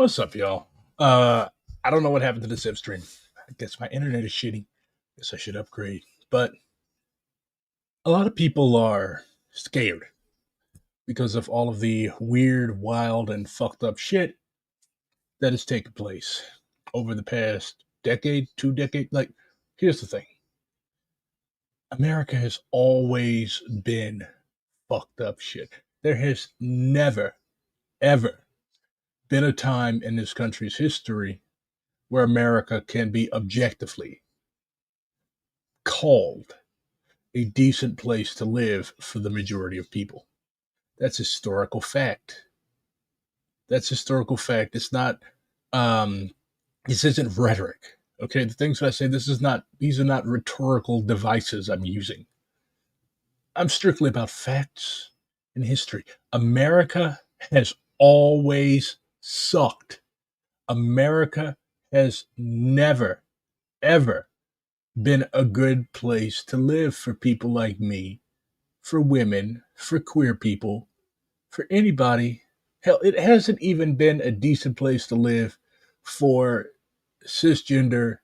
What's up, y'all? I don't know what happened to the zip stream. I guess my internet is shitty. Guess I should upgrade. But a lot of people are scared because of all of the weird, wild, and fucked up shit that has taken place over the past decade, 2 decades. Like, here's the thing: America has always been fucked up shit. There has never, ever been a time in this country's history where America can be objectively called a decent place to live for the majority of people. That's historical fact. That's historical fact. It's not this isn't rhetoric. Okay, the things that I say, these are not rhetorical devices I'm using. I'm strictly about facts and history. America has always sucked. America has never, ever been a good place to live for people like me, for women, for queer people, for anybody. Hell, it hasn't even been a decent place to live for cisgender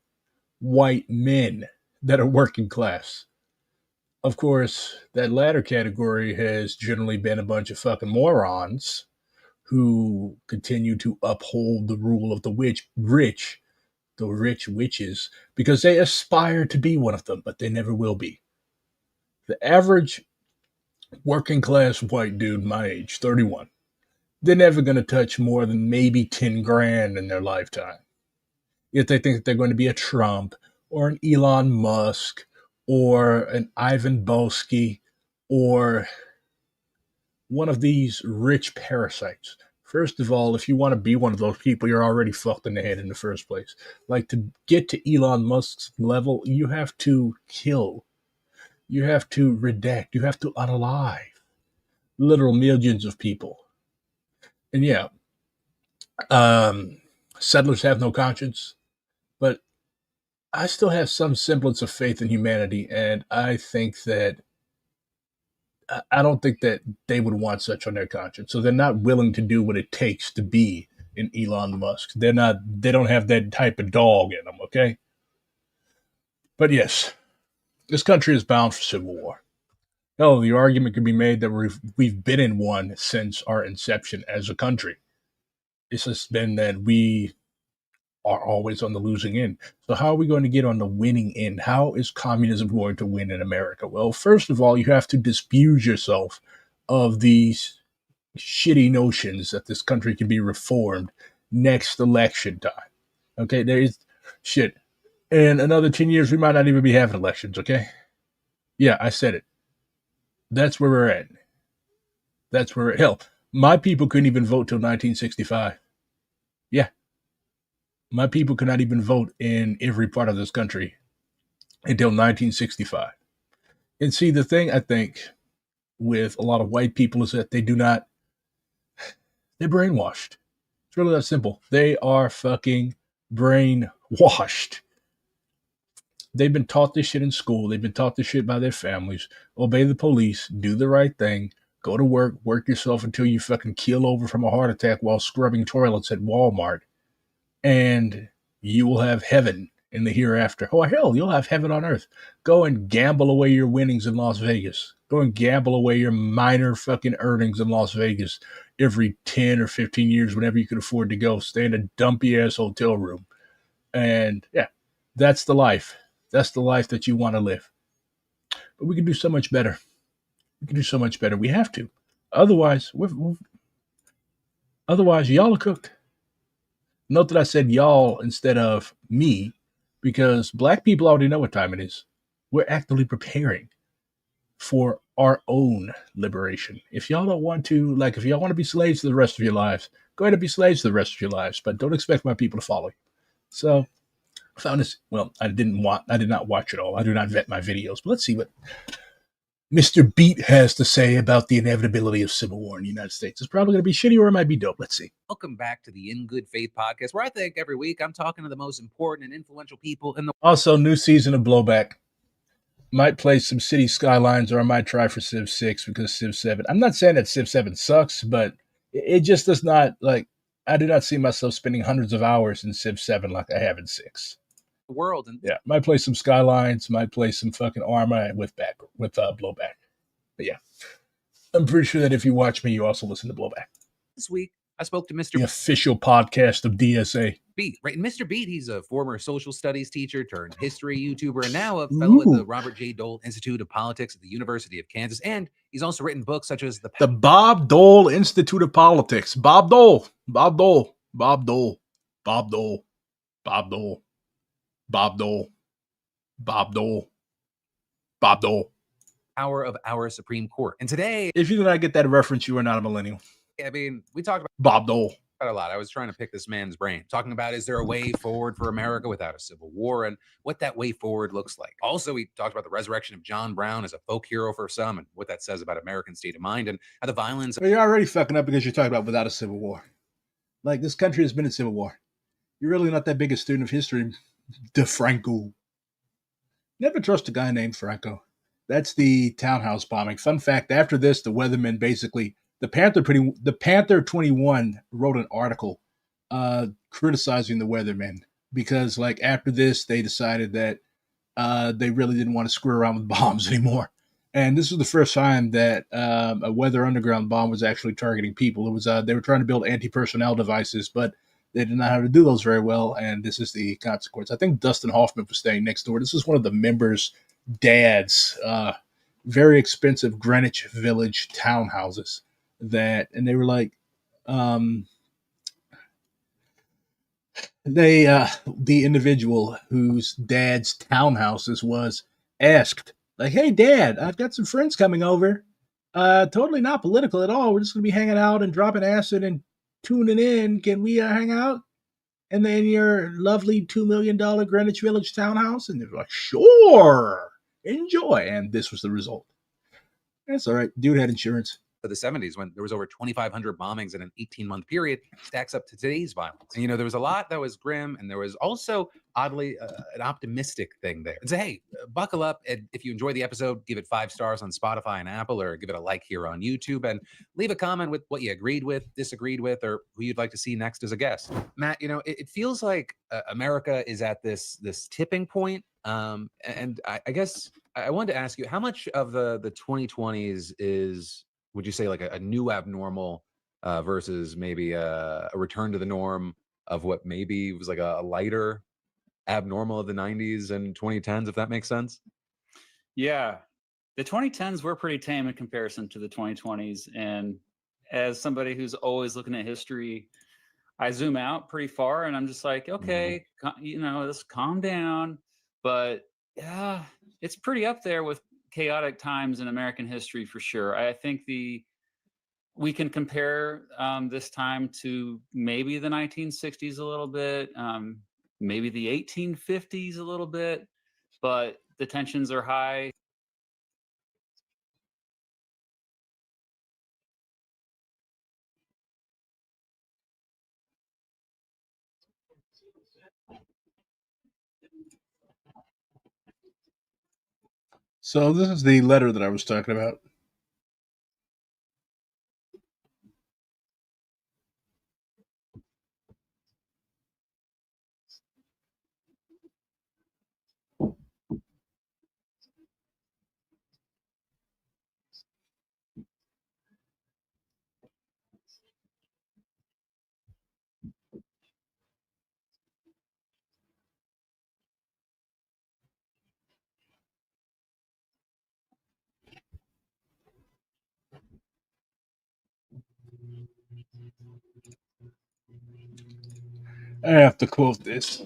white men that are working class. Of course, that latter category has generally been a bunch of fucking morons who continue to uphold the rule of the the rich witches, because they aspire to be one of them, but they never will be. The average working class white dude my age, 31, they're never going to touch more than maybe 10 grand in their lifetime. If they think that they're going to be a Trump or an Elon Musk or an Ivan Boesky or one of these rich parasites. First of all, if you want to be one of those people, you're already fucked in the head in the first place. Like, to get to Elon Musk's level, you have to kill, you have to redact, you have to unalive literal millions of people. And yeah, um, settlers have no conscience, but I still have some semblance of faith in humanity, and I think that I don't think that they would want such on their conscience. So they're not willing to do what it takes to be an Elon Musk. They don't have that type of dog in them, okay? But yes, this country is bound for civil war. Hell, the argument could be made that we've been in one since our inception as a country. It's just been that we are always on the losing end. So how are we going to get on the winning end? How is communism going to win in America? Well, first of all, you have to disabuse yourself of these shitty notions that this country can be reformed next election time. Okay, there is shit. In another 10 years, we might not even be having elections, okay? Yeah, I said it. That's where we're at. That's where, hell, my people couldn't even vote till 1965. Yeah, my people could not even vote in every part of this country until 1965. And see, the thing I think with a lot of white people is that they're brainwashed. It's really that simple. They are fucking brainwashed. They've been taught this shit in school. They've been taught this shit by their families. Obey the police, do the right thing, go to work yourself until you fucking keel over from a heart attack while scrubbing toilets at Walmart, and you will have heaven in the hereafter. Oh, hell, you'll have heaven on earth. Go and gamble away your winnings in Las Vegas. Go and gamble away your minor fucking earnings in Las Vegas every 10 or 15 years whenever you can afford to go. Stay in a dumpy ass hotel room. And yeah, that's the life. That's the life that you want to live. But we can do so much better. We can do so much better. We have to. Otherwise, otherwise, y'all are cooked. Note that I said y'all instead of me, because black people already know what time it is. We're actively preparing for our own liberation. If y'all don't want to, like, if y'all want to be slaves for the rest of your lives, go ahead and be slaves for the rest of your lives, but don't expect my people to follow you. So I found this, well, I did not watch it all. I do not vet my videos, but let's see what Mr. Beat has to say about the inevitability of civil war in the United States. It's probably going to be shitty or it might be dope. Let's see. Welcome back to the In Good Faith podcast, where I think every week I'm talking to the most important and influential people in the Also, new season of Blowback. Might play some City Skylines, or I might try for Civ 6 because Civ 7. I'm not saying that Civ 7 sucks, but it just does not, like, I do not see myself spending hundreds of hours in Civ 7 like I have in 6. world. And Yeah, might play some Skylines, might play some fucking Arma with blowback. But yeah, I'm pretty sure that if you watch me, you also listen to blowback. this week, I spoke to The Mr. official podcast of DSA. Beat. Right, and Mr. Beat, he's a former social studies teacher turned history YouTuber, and now a fellow at the Ooh, Robert J. Dole Institute of Politics at the University of Kansas. And he's also written books such as the Bob Dole Institute of Politics. Bob Dole, Bob Dole, Bob Dole, Bob Dole, Bob Dole, Bob Dole, Bob Dole, Bob Dole. Power of Our Supreme Court. And today, If you do not get that reference, you are not a millennial. I mean, we talked about Bob Dole. a lot. I was trying to pick this man's brain, talking about is there a way forward for America without a civil war and what that way forward looks like. Also, we talked about the resurrection of John Brown as a folk hero for some and what that says about American state of mind and how the violence. Well, you're already fucking up because you're talking about without a civil war. Like, this country has been in civil war. You're really not that big a student of history, DeFranco. Never trust a guy named Franco. That's the townhouse bombing. Fun fact, after this, the weathermen basically, the Panther 21 wrote an article criticizing the weathermen because, like, after this, they decided that they really didn't want to screw around with bombs anymore. And this was the first time that a weather underground bomb was actually targeting people. It was they were trying to build anti-personnel devices, but they did not know how to do those very well, and this is the consequence. I think Dustin Hoffman was staying next door. This is one of the members' dads, very expensive Greenwich Village townhouses and they were like, um, the individual whose dad's townhouses was asked, like, "Hey, Dad, I've got some friends coming over. Totally not political at all. We're just gonna be hanging out and dropping acid and tuning in. Can we hang out? And then your lovely $2 million Greenwich Village townhouse?" And they're like, "Sure, enjoy." And this was the result. That's all right. Dude had insurance. Of the 70s when there was over 2,500 bombings in an 18-month period stacks up to today's violence. And, there was a lot that was grim, and there was also, oddly, an optimistic thing there. And say, hey, buckle up. And if you enjoy the episode, give it 5 stars on Spotify and Apple, or give it a like here on YouTube, and leave a comment with what you agreed with, disagreed with, or who you'd like to see next as a guest. Matt, it feels like America is at this tipping point. And I guess I wanted to ask you, how much of the 2020s is, would you say, like a new abnormal versus maybe a return to the norm of what maybe was like a lighter abnormal of the 90s and 2010s, if that makes sense? Yeah, the 2010s were pretty tame in comparison to the 2020s. And as somebody who's always looking at history, I zoom out pretty far and I'm just like, okay, let's calm down. But yeah, it's pretty up there with chaotic times in American history for sure. I think we can compare this time to maybe the 1960s a little bit, maybe the 1850s a little bit, but the tensions are high. So this is the letter that I was talking about. I have to quote this.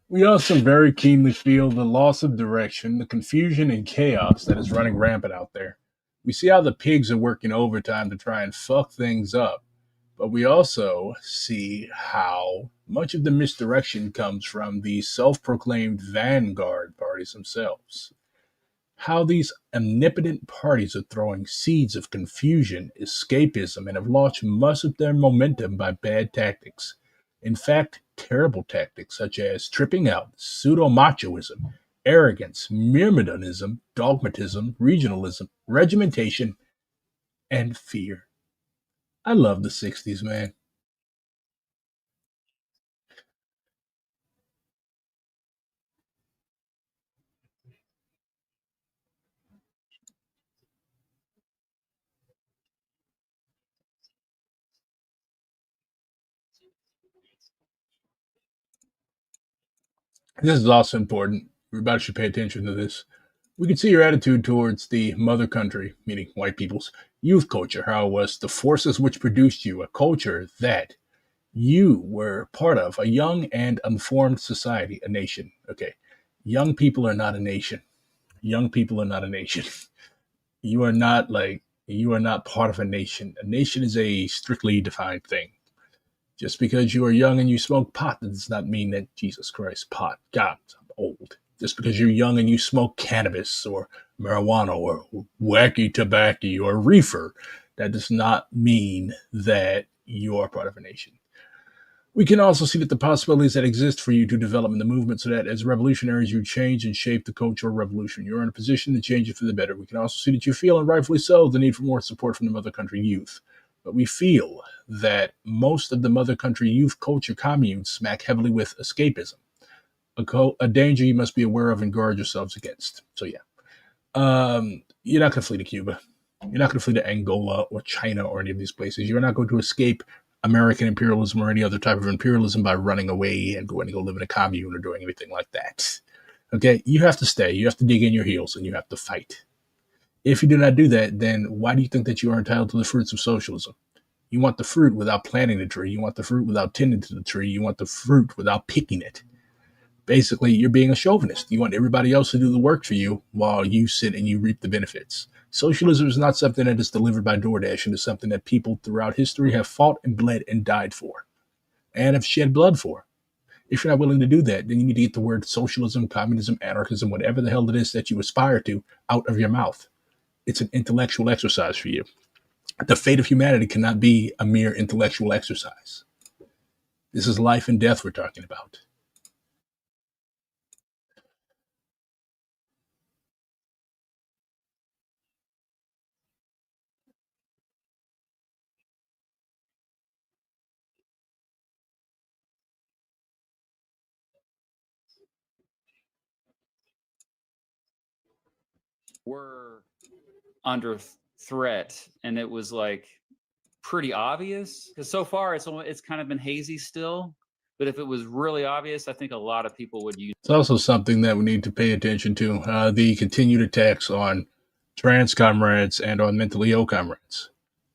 We also very keenly feel the loss of direction, the confusion and chaos that is running rampant out there. We see how the pigs are working overtime to try and fuck things up, but we also see how much of the misdirection comes from the self proclaimed vanguard parties themselves. How these omnipotent parties are throwing seeds of confusion, escapism, and have launched much of their momentum by bad tactics. In fact, terrible tactics such as tripping out, pseudo machoism, arrogance, myrmidonism, dogmatism, regionalism, regimentation, and fear. I love the 60s, man. This is also important. Everybody should pay attention to this. We can see your attitude towards the mother country, meaning white people's youth culture, how it was the forces which produced you, a culture that you were part of, a young and unformed society, a nation. Okay. Young people are not a nation. Young people are not a nation. You are not like, you are not part of a nation. A nation is a strictly defined thing. Just because you are young and you smoke pot, that does not mean that Jesus Christ, pot, God, I'm old. Just because you're young and you smoke cannabis or marijuana or wacky tobacco or reefer, that does not mean that you are part of a nation. We can also see that the possibilities that exist for you to develop in the movement so that as revolutionaries you change and shape the cultural revolution. You're in a position to change it for the better. We can also see that you feel, and rightfully so, the need for more support from the mother country youth. But we feel that most of the mother country youth culture communes smack heavily with escapism, a danger you must be aware of and guard yourselves against. So yeah, you're not going to flee to Cuba. You're not going to flee to Angola or China or any of these places. You're not going to escape American imperialism or any other type of imperialism by running away and going to go live in a commune or doing anything like that. Okay, you have to stay. You have to dig in your heels and you have to fight. If you do not do that, then why do you think that you are entitled to the fruits of socialism? You want the fruit without planting the tree. You want the fruit without tending to the tree. You want the fruit without picking it. Basically, you're being a chauvinist. You want everybody else to do the work for you while you sit and you reap the benefits. Socialism is not something that is delivered by DoorDash. It is something that people throughout history have fought and bled and died for and have shed blood for. If you're not willing to do that, then you need to get the word socialism, communism, anarchism, whatever the hell it is that you aspire to, out of your mouth. It's an intellectual exercise for you. The fate of humanity cannot be a mere intellectual exercise. This is life and death we're talking about. We're under threat, and it was like pretty obvious because so far it's kind of been hazy still. But if it was really obvious, I think a lot of people would use. It's also something that we need to pay attention to, the continued attacks on trans comrades and on mentally ill comrades,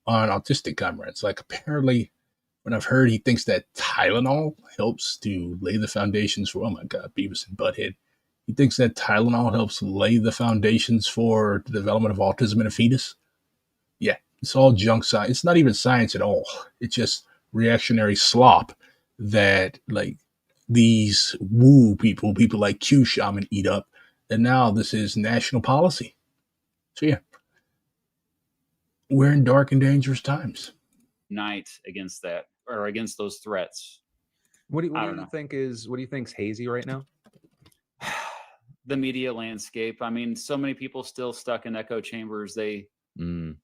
on autistic comrades. Like, apparently, when I've heard he thinks that Tylenol helps to lay the foundations for, oh my God, Beavis and Butthead. He thinks that Tylenol helps lay the foundations for the development of autism in a fetus. Yeah, it's all junk science. It's not even science at all. It's just reactionary slop that, like, these woo people, people like Q Shaman, eat up. And now this is national policy. So yeah, we're in dark and dangerous times. Night against that or against those threats. What do you think's hazy right now? The media landscape. I mean, so many people still stuck in echo chambers. We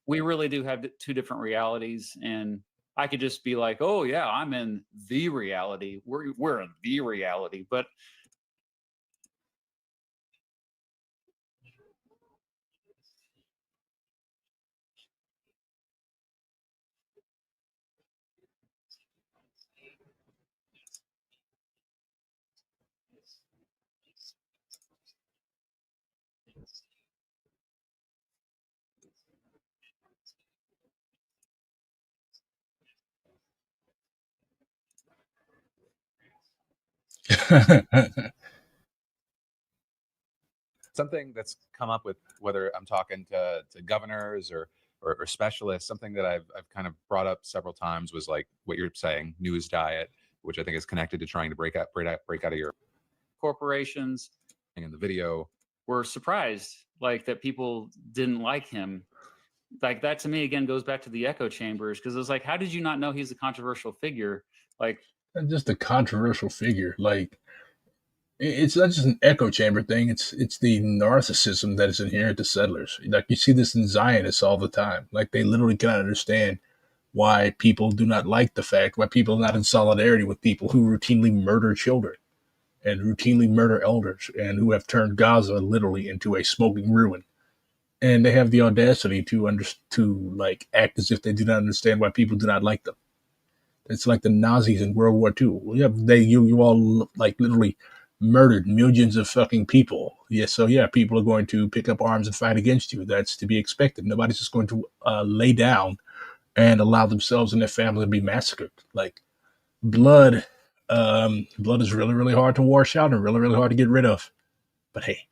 really do have two different realities, and I could just be like, oh yeah, I'm in the reality. We're in the reality, but Something that's come up with, whether I'm talking to governors or specialists, something that I've kind of brought up several times was like what you're saying, news diet, which I think is connected to trying to break out of your corporations in the video. Were surprised like that people didn't like him. Like that to me again goes back to the echo chambers, because it's like, how did you not know he's a controversial figure? Like, Not just a controversial figure. Like, it's not just an echo chamber thing. It's the narcissism that is inherent to settlers. Like, you see this in Zionists all the time. Like, they literally cannot understand why people do not like the fact, why people are not in solidarity with people who routinely murder children and routinely murder elders and who have turned Gaza literally into a smoking ruin. And they have the audacity to like act as if they do not understand why people do not like them. It's like the Nazis in World War II. Yeah, you all like literally murdered millions of fucking people. Yeah, so yeah, people are going to pick up arms and fight against you. That's to be expected. Nobody's just going to lay down and allow themselves and their family to be massacred. Like blood, blood is really, really hard to wash out and really, really hard to get rid of. But hey,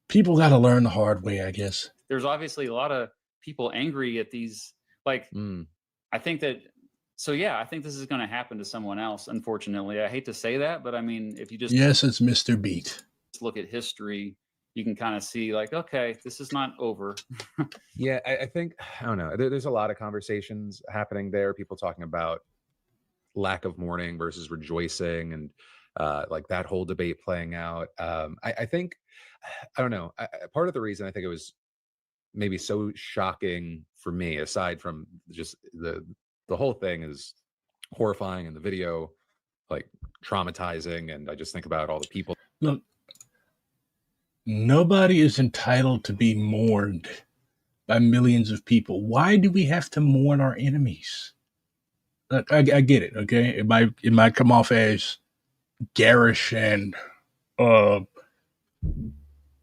people got to learn the hard way, I guess. There's obviously a lot of people angry at these. Like, I think that. So yeah, I think this is going to happen to someone else. Unfortunately, I hate to say that, but I mean, if you just yes, it's Mr. Beat. Look at history, you can kind of see like, okay, this is not over. Yeah, I think, I don't know. There's a lot of conversations happening there. People talking about lack of mourning versus rejoicing, and like that whole debate playing out. I think, I don't know. Part of the reason I think it was maybe so shocking for me, aside from just the whole thing is horrifying, and the video like traumatizing, and I just think about all the people. Look, nobody is entitled to be mourned by millions of people. Why do we have to mourn our enemies? Look, I get it, okay? It might come off as garish and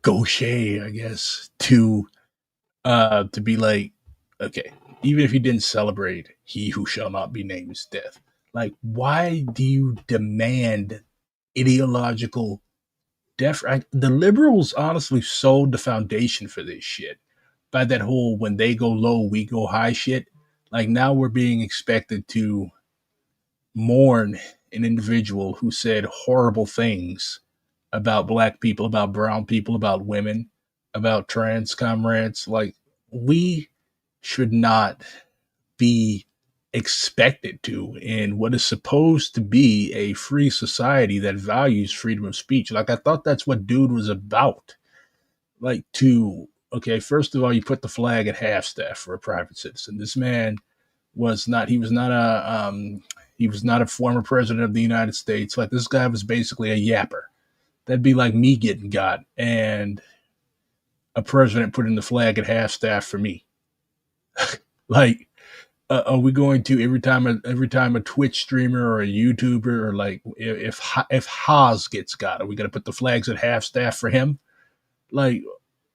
gauche, I guess, to be like, okay, even if you didn't celebrate he who shall not be named's death, like, why do you demand ideological death? The liberals honestly sold the foundation for this shit by that whole when they go low, we go high shit. Like, now we're being expected to mourn an individual who said horrible things about black people, about brown people, about women, about trans comrades. Like, we should not be expected to in what is supposed to be a free society that values freedom of speech. Like, I thought that's what dude was about. Like, okay, first of all, you put the flag at half staff for a private citizen. This man was not, he was not a former president of the United States. Like, this guy was basically a yapper. That'd be like me getting got and a president putting the flag at half staff for me. Like, are we going to every time a Twitch streamer or a YouTuber, or like if Haas gets got, are we going to put the flags at half staff for him? Like,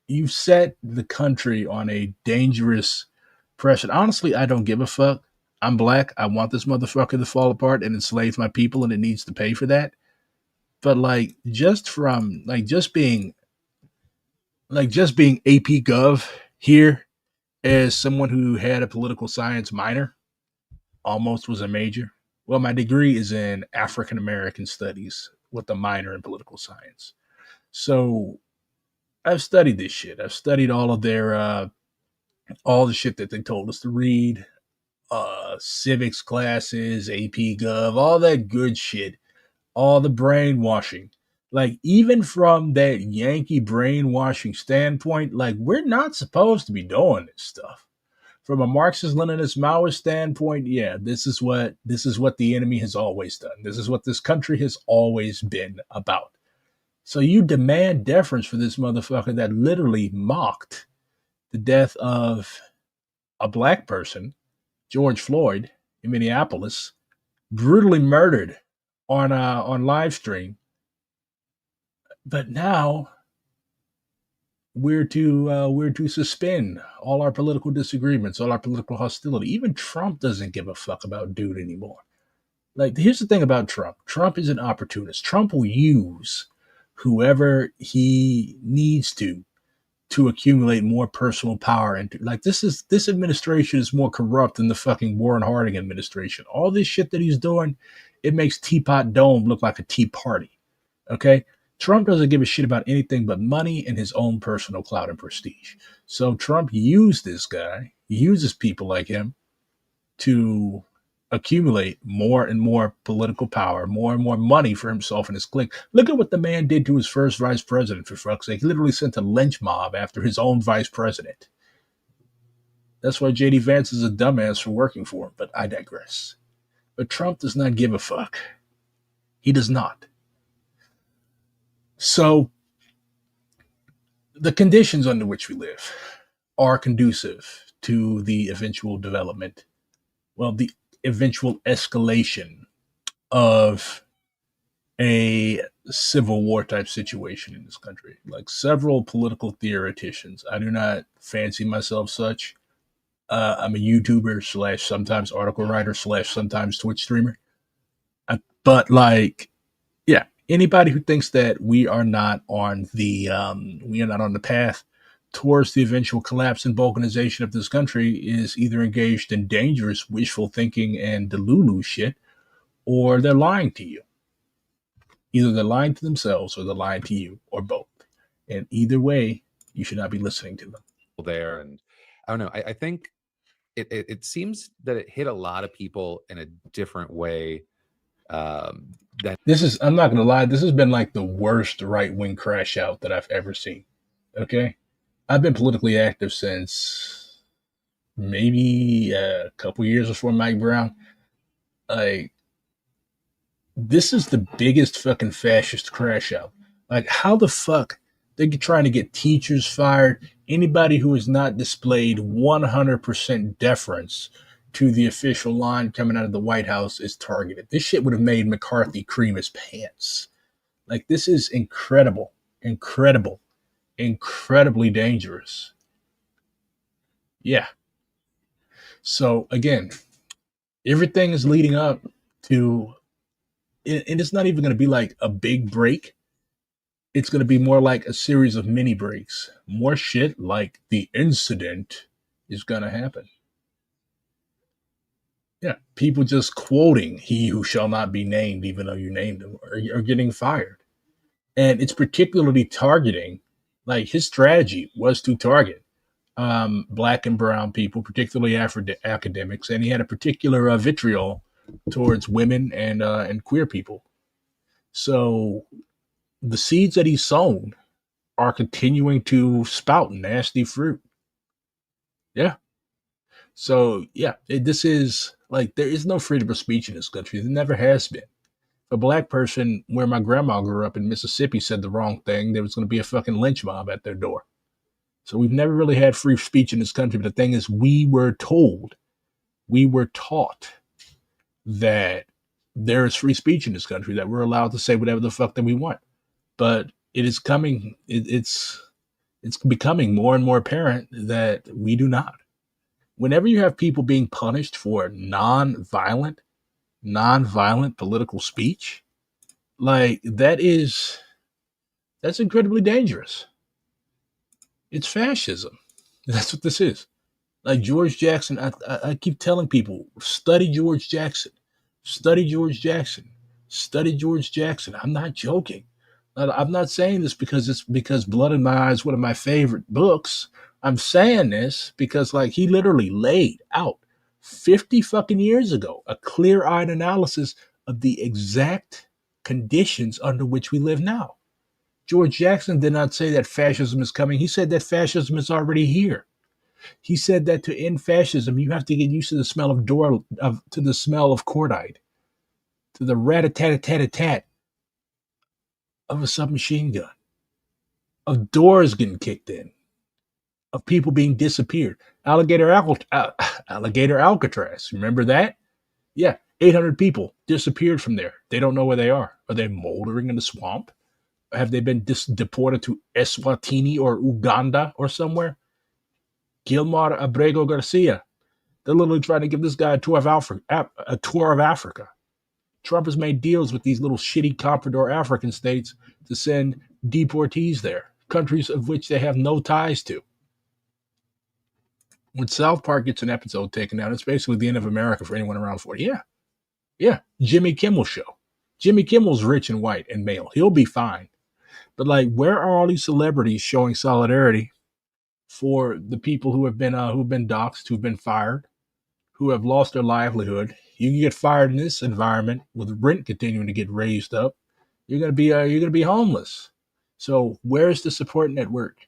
you set the country on a dangerous precedent. Honestly, I don't give a fuck. I'm black. I want this motherfucker to fall apart and enslave my people, and it needs to pay for that. But like, just being AP Gov here as someone who had a political science minor, almost was a major. Well, my degree is in African American studies with a minor in political science. So I've studied this shit. I've studied all of their all the shit that they told us to read, civics classes, AP Gov, all that good shit, all the brainwashing. Like, even from that Yankee brainwashing standpoint, like, we're not supposed to be doing this stuff. From a Marxist-Leninist Maoist standpoint, yeah, this is what the enemy has always done. This is what this country has always been about. So you demand deference for this motherfucker that literally mocked the death of a black person, George Floyd, in Minneapolis, brutally murdered on live stream. But now we're to suspend all our political disagreements, all our political hostility. Even Trump doesn't give a fuck about dude anymore. Like, here's the thing about Trump. Trump is an opportunist. Trump will use whoever he needs to accumulate more personal power. And like, this administration is more corrupt than the fucking Warren Harding administration. All this shit that he's doing, it makes Teapot Dome look like a tea party. Okay? Trump doesn't give a shit about anything but money and his own personal clout and prestige. So Trump used this guy, he uses people like him to accumulate more and more political power, more and more money for himself and his clique. Look at what the man did to his first vice president, for fuck's sake. He literally sent a lynch mob after his own vice president. That's why J.D. Vance is a dumbass for working for him, but I digress. But Trump does not give a fuck. He does not. So the conditions under which we live are conducive to the eventual development, well, the eventual escalation of a civil war type situation in this country. Like several political theoreticians. I do not fancy myself such. I'm a YouTuber slash sometimes article writer slash sometimes Twitch streamer. But like, yeah, anybody who thinks that we are not on the path towards the eventual collapse and balkanization of this country is either engaged in dangerous wishful thinking and delulu shit, or they're lying to you. Either they're lying to themselves or they're lying to you, or both. And either way, you should not be listening to them. There, and I don't know. I think it seems that it hit a lot of people in a different way. I'm not going to lie, this has been like the worst right wing crash out that I've ever seen. Okay? I've been politically active since maybe a couple years before Mike Brown. Like, this is the biggest fucking fascist crash out. Like, how the fuck they're trying to get teachers fired? Anybody who has not displayed 100% deference to the official line coming out of the White House is targeted. This shit would have made McCarthy cream his pants. Like, this is incredible, incredibly dangerous. Yeah. So again, everything is leading up to, and it's not even going to be like a big break. It's going to be more like a series of mini breaks. More shit like the incident is going to happen. Yeah, people just quoting "he who shall not be named," even though you named him, are getting fired. And it's particularly targeting, like his strategy was to target black and brown people, particularly academics, and he had a particular vitriol towards women and queer people. So the seeds that he's sown are continuing to spout nasty fruit. Yeah. So yeah, this is like, there is no freedom of speech in this country. There never has been. A black person where my grandma grew up in Mississippi said the wrong thing, there was going to be a fucking lynch mob at their door. So we've never really had free speech in this country. But the thing is, we were taught that there is free speech in this country, that we're allowed to say whatever the fuck that we want. But it's becoming more and more apparent that we do not. Whenever you have people being punished for non-violent political speech, like that's incredibly dangerous. It's fascism. That's what this is. Like George Jackson, I keep telling people, study George Jackson. Study George Jackson. Study George Jackson. I'm not joking. I'm not saying this because Blood in My Eyes is one of my favorite books. I'm saying this because like he literally laid out 50 fucking years ago a clear-eyed analysis of the exact conditions under which we live now. George Jackson did not say that fascism is coming. He said that fascism is already here. He said that to end fascism, you have to get used to the smell of cordite, to the rat-a-tat-a-tat-a-tat of a submachine gun, of doors getting kicked in, of people being disappeared. Alligator Alcatraz, remember that? Yeah, 800 people disappeared from there. They don't know where they are. Are they moldering in the swamp? Have they been deported to Eswatini or Uganda or somewhere? Gilmar Abrego Garcia. They're literally trying to give this guy a tour of Africa. Trump has made deals with these little shitty Comprador African states to send deportees there, countries of which they have no ties to. When South Park gets an episode taken down, it's basically the end of America for anyone around 40. Yeah. Jimmy Kimmel show. Jimmy Kimmel's rich and white and male. He'll be fine. But like, where are all these celebrities showing solidarity for the people who've been doxxed, who've been fired, who have lost their livelihood? You can get fired in this environment with rent continuing to get raised up. You're gonna be homeless. So where's the support network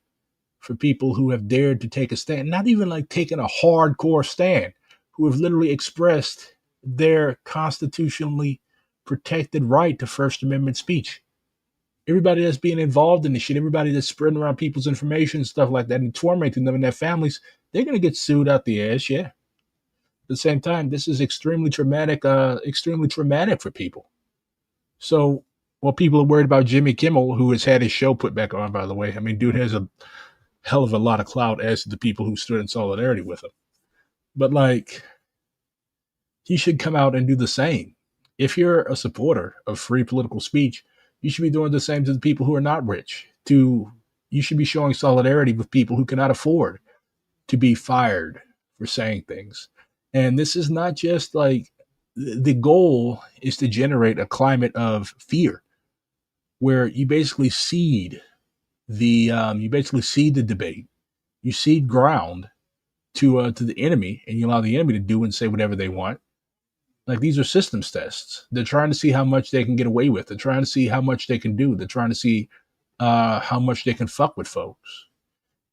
for people who have dared to take a stand? Not even like taking a hardcore stand, who have literally expressed their constitutionally protected right to First Amendment speech. Everybody that's being involved in this shit, everybody that's spreading around people's information and stuff like that and tormenting them and their families, they're going to get sued out the ass, yeah. At the same time, this is extremely traumatic for people. So Well, people are worried about Jimmy Kimmel, who has had his show put back on, by the way. I mean, dude has a hell of a lot of clout as to the people who stood in solidarity with him. But like, he should come out and do the same. If you're a supporter of free political speech, you should be doing the same to the people who are not rich. You should be showing solidarity with people who cannot afford to be fired for saying things. And this is not just like the goal is to generate a climate of fear where you basically seed the debate, you seed ground to the enemy, and you allow the enemy to do and say whatever they want. Like, these are systems tests. They're trying to see how much they can get away with. They're trying to see how much they can do. They're trying to see how much they can fuck with folks.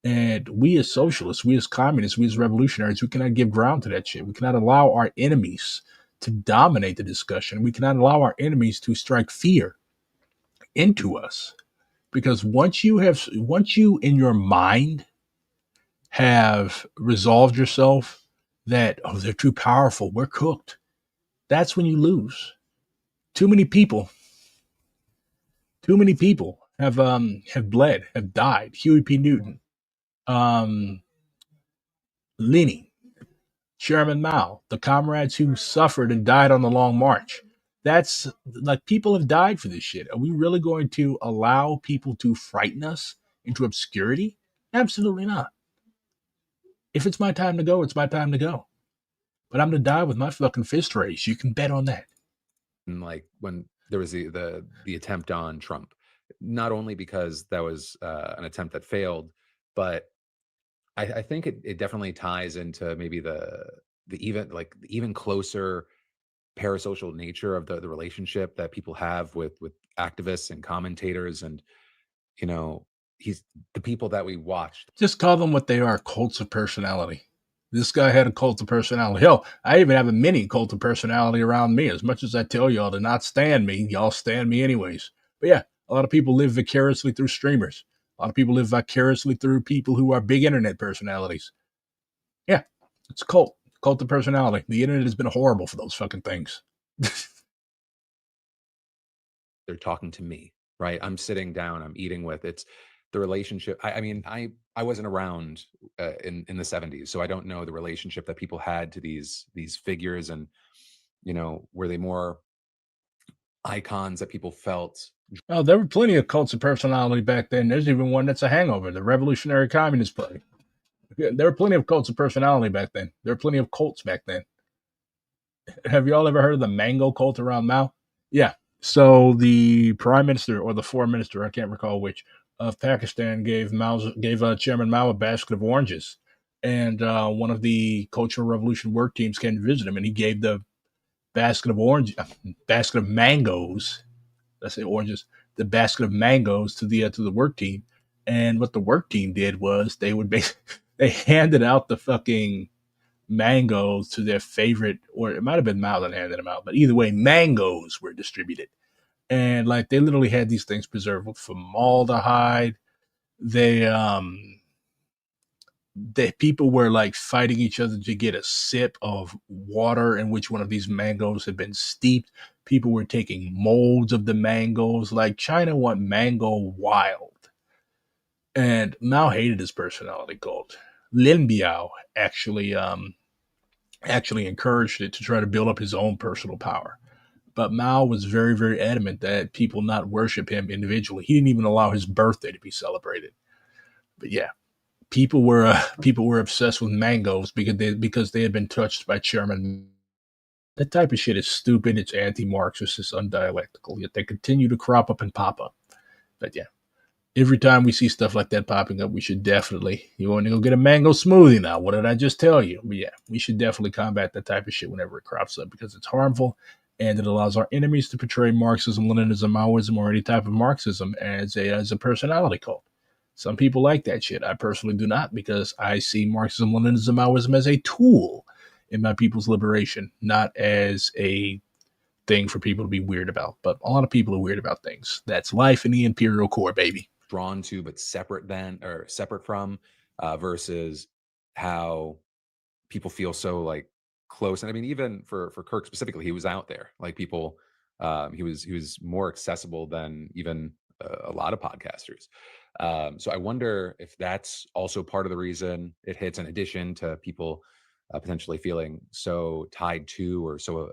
And we as socialists, we as communists, we as revolutionaries, we cannot give ground to that shit. We cannot allow our enemies to dominate the discussion. We cannot allow our enemies to strike fear into us. Because once you in your mind have resolved yourself that, oh, they're too powerful, we're cooked, that's when you lose. Too many people, too many people have bled, have died. Huey P. Newton, um, Lenin, Chairman Mao, the comrades who suffered and died on the Long March. That's like, people have died for this shit. Are we really going to allow people to frighten us into obscurity? Absolutely not. If it's my time to go, it's my time to go. But I'm gonna die with my fucking fist raised. You can bet on that. And like when there was the attempt on Trump, not only because that was an attempt that failed, but I think it definitely ties into maybe the even closer parasocial nature of the relationship that people have with activists and commentators, and you know he's the people that we watched. Just call them what they are, cults of personality. This guy had a cult of personality. Hell, I even have a mini cult of personality around me. As much as I tell y'all to not stand me, y'all stand me anyways. But yeah, a lot of people live vicariously through streamers. A lot of people live vicariously through people who are big internet personalities. Yeah, it's a cult of personality. The internet has been horrible for those fucking things. They're talking to me, right? I'm sitting down, I'm eating with. It's the relationship. I mean, I wasn't around in the 70s, so I don't know the relationship that people had to these figures, and were they more icons that people felt? Oh, there were plenty of cults of personality back then. There's even one that's a hangover, the Revolutionary Communist Party. There were plenty of cults of personality back then. There were plenty of cults back then. Have y'all ever heard of the mango cult around Mao? Yeah. So the prime minister or the foreign minister, I can't recall which, of Pakistan gave Chairman Mao a basket of oranges, and one of the Cultural Revolution work teams came to visit him, and he gave the basket of mangoes. Let's say oranges, the basket of mangoes to the work team, and what the work team did was they handed out the fucking mangoes to their favorite, or it might have been Mao that handed them out, but either way, mangoes were distributed. And like, they literally had these things preserved with formaldehyde. They the people were like fighting each other to get a sip of water in which one of these mangoes had been steeped. People were taking molds of the mangoes. Like, China went mango wild. And Mao hated his personality cult. Lin Biao actually encouraged it to try to build up his own personal power. But Mao was very, very adamant that people not worship him individually. He didn't even allow his birthday to be celebrated. But yeah, people were obsessed with mangoes because they had been touched by Chairman. That type of shit is stupid. It's anti-Marxist. It's undialectical. Yet they continue to crop up and pop up. But yeah, every time we see stuff like that popping up, we should definitely, you want to go get a mango smoothie now? What did I just tell you? But yeah, we should definitely combat that type of shit whenever it crops up, because it's harmful, and it allows our enemies to portray Marxism, Leninism, Maoism, or any type of Marxism as a personality cult. Some people like that shit. I personally do not, because I see Marxism, Leninism, Maoism as a tool in my people's liberation, not as a thing for people to be weird about. But a lot of people are weird about things. That's life in the imperial core, baby. Drawn to but separate from, versus how people feel so like close. And I mean, even for Kirk specifically, he was out there. Like, people He was more accessible than even a lot of podcasters. So I wonder if that's also part of the reason it hits, in addition to people potentially feeling so tied to or so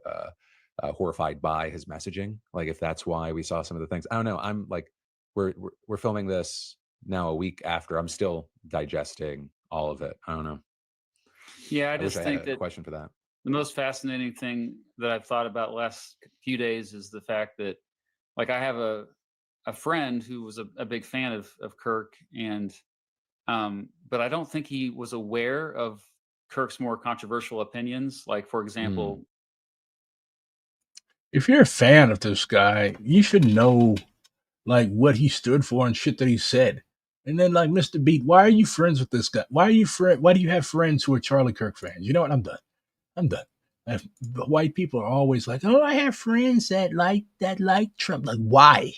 horrified by his messaging. Like if that's why we saw some of the things. I don't know. I'm like, we're filming this now a week after. I'm still digesting all of it. I don't know. Yeah, I I wish just I had think a that question for that. the most fascinating thing that I've thought about the last few days is the fact that, like, I have a friend who was a big fan of Kirk, and but I don't think he was aware of Kirk's more controversial opinions. Like, for Mm. example, If you're a fan of this guy, you should know like what he stood for and shit that he said. And then like Mr. Beat, why are you friends with this guy? Why do you have friends who are Charlie Kirk fans? You know what? I'm done. I'm done. But white people are always like, oh, I have friends that like Trump. Like, why?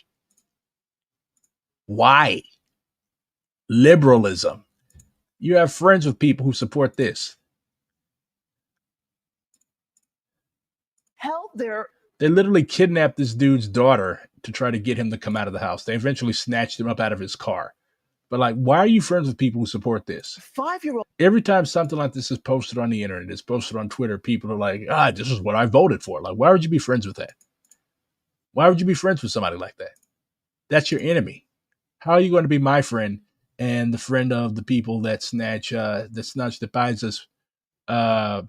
Why? Liberalism. You have friends with people who support this. Held there. They literally kidnapped this dude's daughter to try to get him to come out of the house. They eventually snatched him up out of his car. But like, why are you friends with people who support this? 5-year-old. Every time something like this is posted on the internet, it's posted on Twitter, people are like, this is what I voted for. Like, why would you be friends with that? Why would you be friends with somebody like that? That's your enemy. How are you going to be my friend and the friend of the people that snatch the prizes out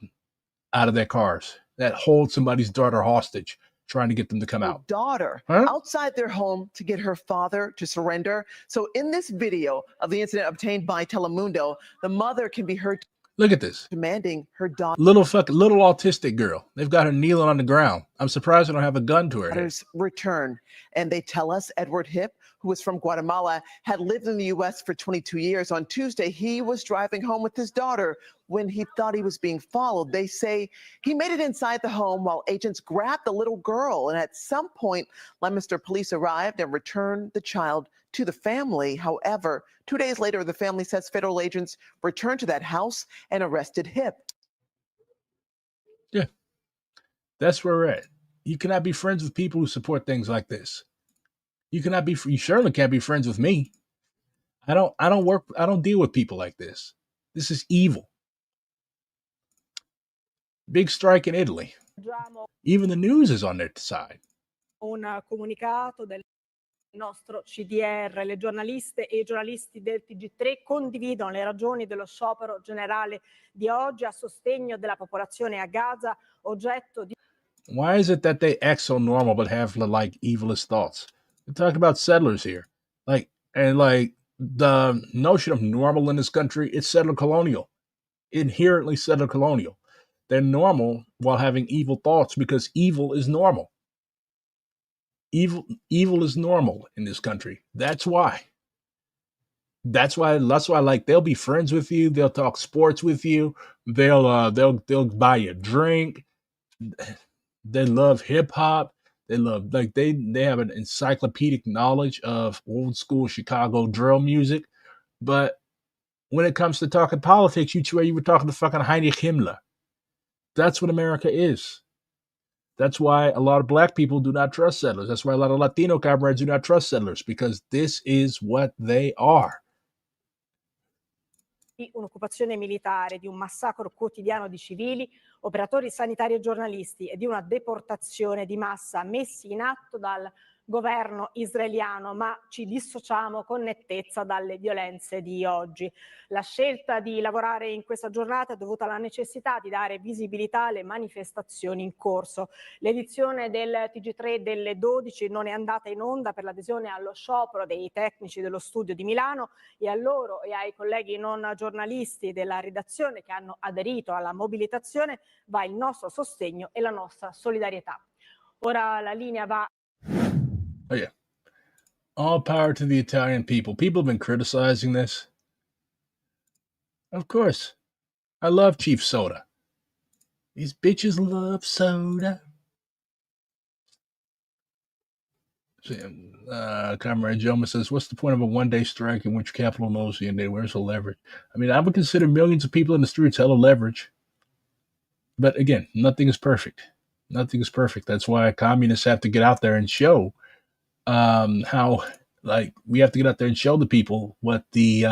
of their cars, that hold somebody's daughter hostage, trying to get them to come out? Daughter outside their home to get her father to surrender. So in this video of the incident obtained by Telemundo, the mother can be heard. Look at this. Demanding her daughter. Little autistic girl. They've got her kneeling on the ground. I'm surprised they don't have a gun to her head. Return. And they tell us Edward Hip, who is from Guatemala, had lived in the U.S. for 22 years. On Tuesday, he was driving home with his daughter when he thought he was being followed. They say he made it inside the home while agents grabbed the little girl. And at some point, Leominster police arrived and returned the child to the family. However, 2 days later, the family says federal agents returned to that house and arrested Hip. Yeah, that's where we're at. You cannot be friends with people who support things like this. You surely can't be friends with me. I don't deal with people like this. This is evil. Big strike in Italy. Even the news is on their side. Un comunicato del nostro CDR, le giornaliste e i giornalisti del TG3 condividono le ragioni dello sciopero generale di oggi a sostegno della popolazione a Gaza, oggetto di... Why is it that they act so normal but have like evilest thoughts? We're talking about settlers here. The notion of normal in this country, it's settler colonial. Inherently settler colonial. They're normal while having evil thoughts because evil is normal. Evil is normal in this country. That's why. Like they'll be friends with you, they'll talk sports with you, they'll buy you a drink. They love hip hop. They love they have an encyclopedic knowledge of old school Chicago drill music. But when it comes to talking politics, you were talking to fucking Heinrich Himmler. That's what America is. That's why a lot of black people do not trust settlers. That's why a lot of Latino comrades do not trust settlers, because this is what they are. Di un'occupazione militare, di un massacro quotidiano di civili, operatori sanitari e giornalisti e di una deportazione di massa messi in atto dal governo israeliano, ma ci dissociamo con nettezza dalle violenze di oggi. La scelta di lavorare in questa giornata è dovuta alla necessità di dare visibilità alle manifestazioni in corso. L'edizione del TG3 delle 12 non è andata in onda per l'adesione allo sciopero dei tecnici dello studio di Milano, e a loro e ai colleghi non giornalisti della redazione che hanno aderito alla mobilitazione va il nostro sostegno e la nostra solidarietà. Ora la linea va... Oh, yeah. All power to the Italian people. People have been criticizing this. Of course. I love cheap soda. These bitches love soda. Comrade Joma says, what's the point of a one-day strike in which capital knows the end day? Where's the leverage? I mean, I would consider millions of people in the streets hella leverage. But again, nothing is perfect. Nothing is perfect. That's why communists have to get out there and show how, like, we have to get out there and show the people what the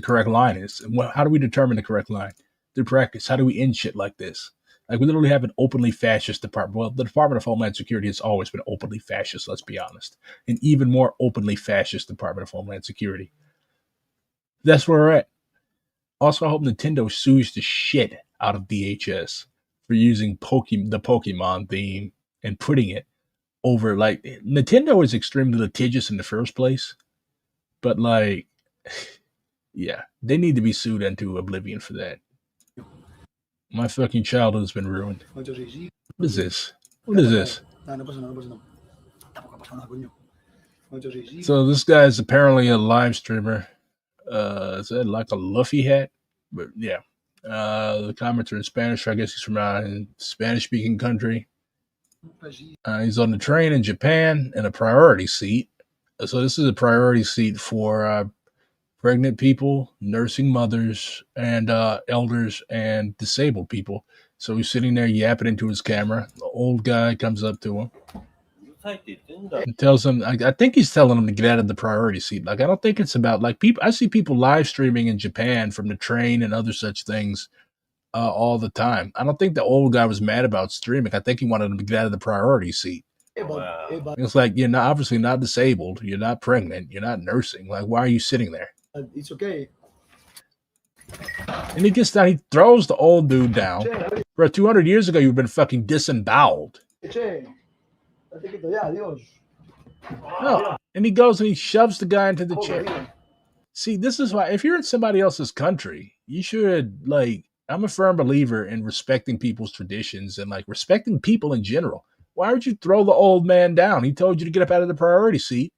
correct line is. And how do we determine the correct line? Through practice. How do we end shit like this? Like, we literally have an openly fascist department. Well, the Department of Homeland Security has always been openly fascist, let's be honest. An even more openly fascist Department of Homeland Security. That's where we're at. Also, I hope Nintendo sues the shit out of DHS for using the Pokemon theme and putting it over. Like, Nintendo is extremely litigious in the first place, but like, yeah, they need to be sued into oblivion for that. My fucking childhood has been ruined. What is this? What is this? So this guy is apparently a live streamer. Is that like a Luffy hat? But yeah. The comments are in Spanish. So I guess he's from a Spanish-speaking country. He's on the train in Japan in a priority seat. So this is a priority seat for pregnant people, nursing mothers, and elders and disabled people. So he's sitting there yapping into his camera. The old guy comes up to him and tells him, I think he's telling him to get out of the priority seat. Like, I don't think it's about, like, people. I see people live streaming in Japan from the train and other such things all the time. I don't think the old guy was mad about streaming. I think he wanted him to get out of the priority seat. Wow. It's like, you're not, obviously not disabled. You're not pregnant. You're not nursing. Like, why are you sitting there? It's okay. And he gets down. He throws the old dude down. Bro, 200 years ago, you've been fucking disemboweled. No. And he goes and he shoves the guy into the chair. See, this is why, if you're in somebody else's country, you should, like, I'm a firm believer in respecting people's traditions and, like, respecting people in general. Why would you throw the old man down? He told you to get up out of the priority seat.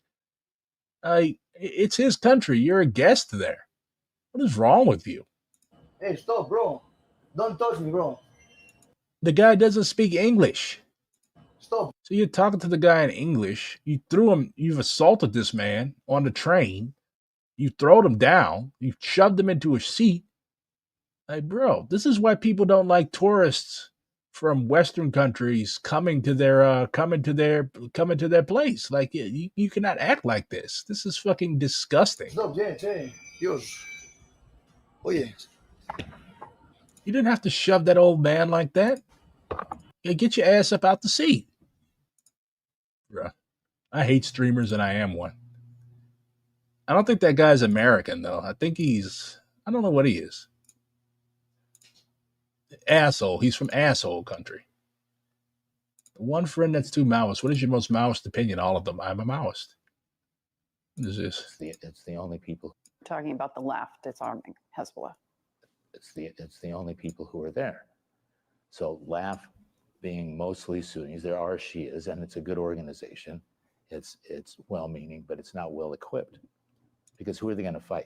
It's his country. You're a guest there. What is wrong with you? Hey, stop, bro. Don't touch me, bro. The guy doesn't speak English. Stop. So you're talking to the guy in English. You threw him. You've assaulted this man on the train. You throwed him down. You shoved him into a seat. Like, bro, this is why people don't like tourists from Western countries coming to their place. Like, you cannot act like this. This is fucking disgusting. Stop, Jay. Dios. Oye. You didn't have to shove that old man like that. Yeah, get your ass up out the seat. Bruh. I hate streamers and I am one. I don't think that guy's American, though. I think I don't know what he is. Asshole. He's from asshole country. One friend that's too Maoist. What is your most Maoist opinion? All of them. I'm a Maoist. What is this? It's the only people. Talking about the left, it's arming Hezbollah. It's the only people who are there. So LAF being mostly Sunnis, there are Shias, and it's a good organization. It's well-meaning, but it's not well-equipped. Because who are they going to fight?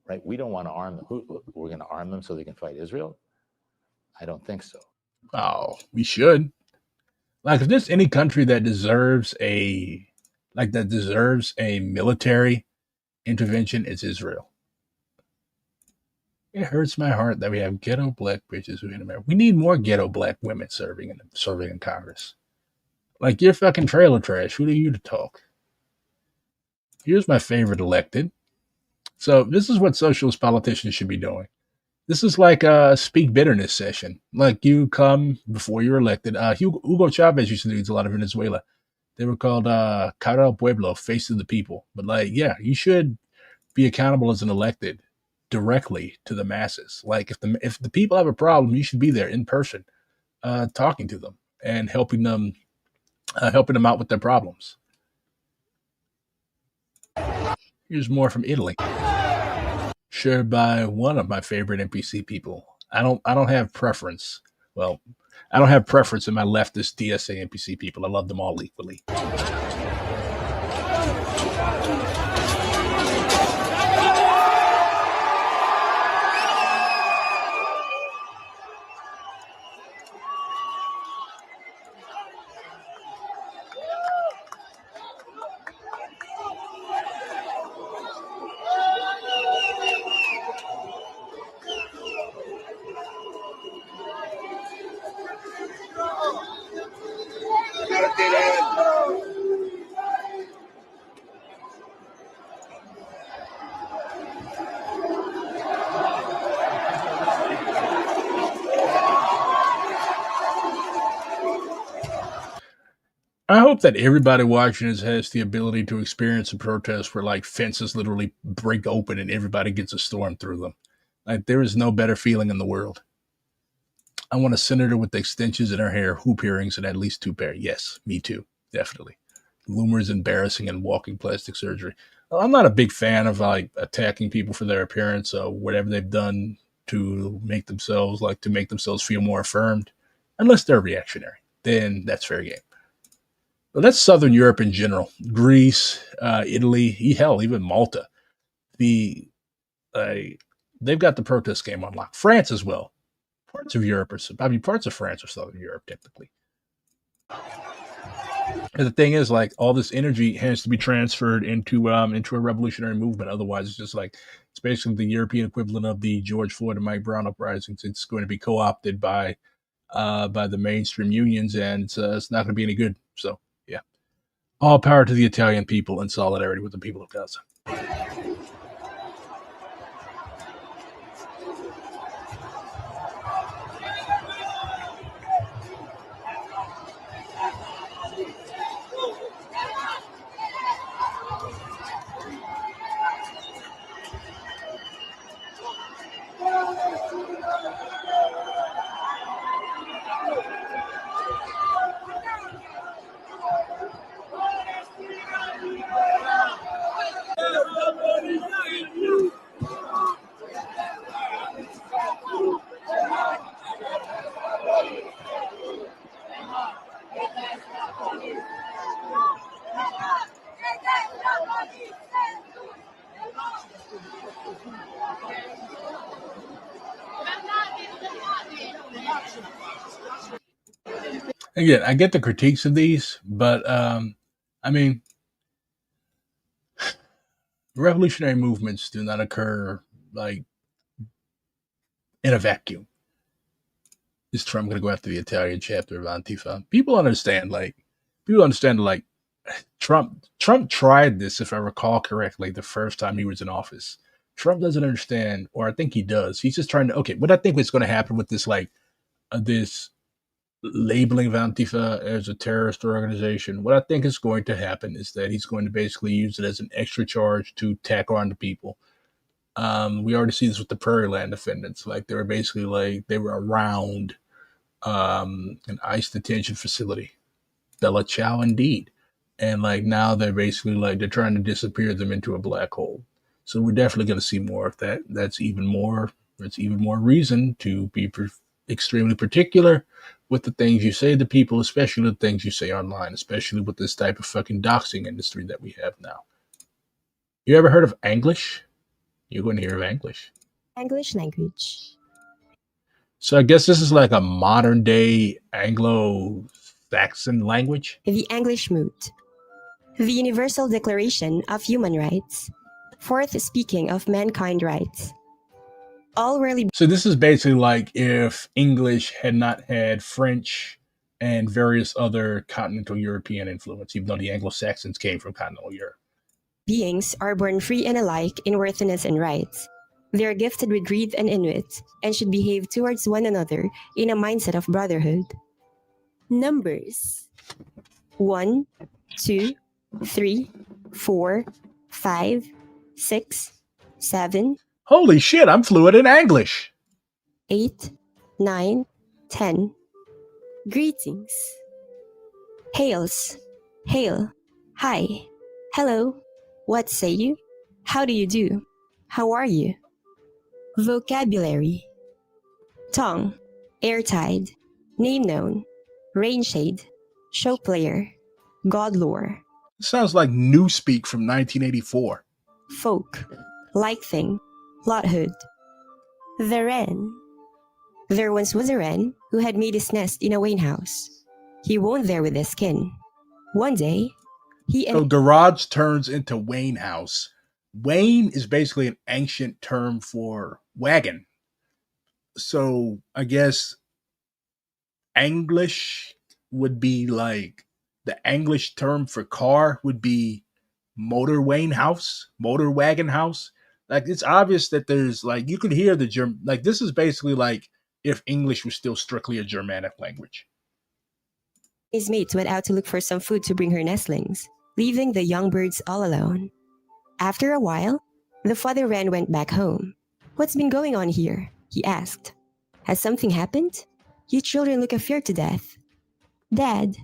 Right? We don't want to arm them. We're going to arm them so they can fight Israel? I don't think so. Oh, we should. Like, if there's any country that deserves a military intervention, it's Israel. It hurts my heart that we have ghetto black bitches in America. We need more ghetto black women serving in Congress. Like, you're fucking trailer trash. Who are you to talk? Here's my favorite elected. So this is what socialist politicians should be doing. This is like a speak bitterness session. Like, you come before you're elected. Hugo Chavez used to do a lot of Venezuela. They were called Cara al Pueblo, face of the people. But, like, yeah, you should be accountable as an elected directly to the masses. Like, if the people have a problem, you should be there in person, talking to them and helping them out with their problems. Here's more from Italy, shared by one of my favorite NPC people. I don't have preference. Well, I don't have preference in my leftist DSA NPC people. I love them all equally. I hope that everybody watching this has the ability to experience a protest where like fences literally break open and everybody gets a storm through them. Like there is no better feeling in the world. I want a senator with extensions in her hair, hoop earrings, and at least 2 pair. Yes, me too. Definitely. Lumor is embarrassing and walking plastic surgery. Well, I'm not a big fan of like attacking people for their appearance or whatever they've done to make themselves feel more affirmed, unless they're reactionary. Then that's fair game. But that's Southern Europe in general. Greece, Italy, hell, even Malta. The uh, they've got the protest game on lock. France as well. Parts of Europe parts of France are Southern Europe technically. And the thing is, like, all this energy has to be transferred into a revolutionary movement. Otherwise, it's basically the European equivalent of the George Floyd and Mike Brown uprisings. It's going to be co-opted by the mainstream unions, and it's not going to be any good. So, yeah, all power to the Italian people in solidarity with the people of Gaza. Again, I get the critiques of these, but I mean, revolutionary movements do not occur like in a vacuum. Is Trump going to go after the Italian chapter of Antifa? People understand, like Trump tried this, if I recall correctly, the first time he was in office. Trump doesn't understand, or I think he does. He's just trying to. Okay, what I think is going to happen with this, this labeling of Antifa as a terrorist organization, what I think is going to happen is that he's going to basically use it as an extra charge to tack on to people. We already see this with the Prairie Land defendants. Like they were around an ICE detention facility. Bella Ciao indeed. And like now they're basically they're trying to disappear them into a black hole. So we're definitely going to see more of that. That's even more reason to be extremely particular with the things you say to people, especially the things you say online, especially with this type of fucking doxing industry that we have now. You ever heard of Anglish? You're going to hear of Anglish. English language. So I guess this is like a modern day Anglo-Saxon language. The English mood. The Universal Declaration of Human Rights. Fourth speaking of mankind rights. All really. So this is basically like if English had not had French and various other continental European influence, even though the Anglo-Saxons came from continental Europe. Beings are born free and alike in worthiness and rights. They are gifted with greed and inwit, and should behave towards one another in a mindset of brotherhood. Numbers. 1, 2, 3, 4, 5, 6, 7. Holy shit, I'm fluent in English. 8, 9, 10. Greetings. Hails. Hail. Hi. Hello. What say you? How do you do? How are you? Vocabulary. Tongue. Airtide. Name known. Rain shade. Show player. God lore. Sounds like Newspeak from 1984. Folk. Like thing. Plothood. The wren. There once was a wren who had made his nest in a Wayne house. He won't there with his kin. One day, So garage turns into Wayne house. Wayne is basically an ancient term for wagon. So I guess English would be like the English term for car would be motor Wayne house, motor wagon house. Like it's obvious that there's you could hear the German. Like this is basically like if English was still strictly a Germanic language. His mate went out to look for some food to bring her nestlings, leaving the young birds all alone. After a while, the father wren went back home. "What's been going on here?" he asked. "Has something happened? You children look afraid to death." "Dad,"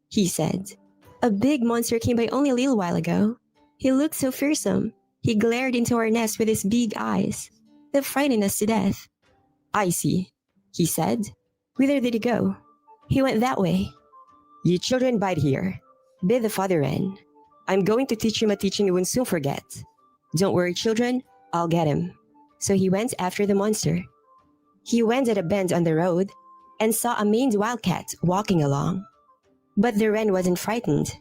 he said, "a big monster came by only a little while ago. He looked so fearsome. He glared into our nest with his big eyes. That frightened us to death." "I see," he said. "Whither did he go?" "He went that way." "You children bide here," bid the father wren. "I'm going to teach him a teaching you won't soon forget. Don't worry, children, I'll get him." So he went after the monster. He went at a bend on the road and saw a maned wildcat walking along. But the wren wasn't frightened.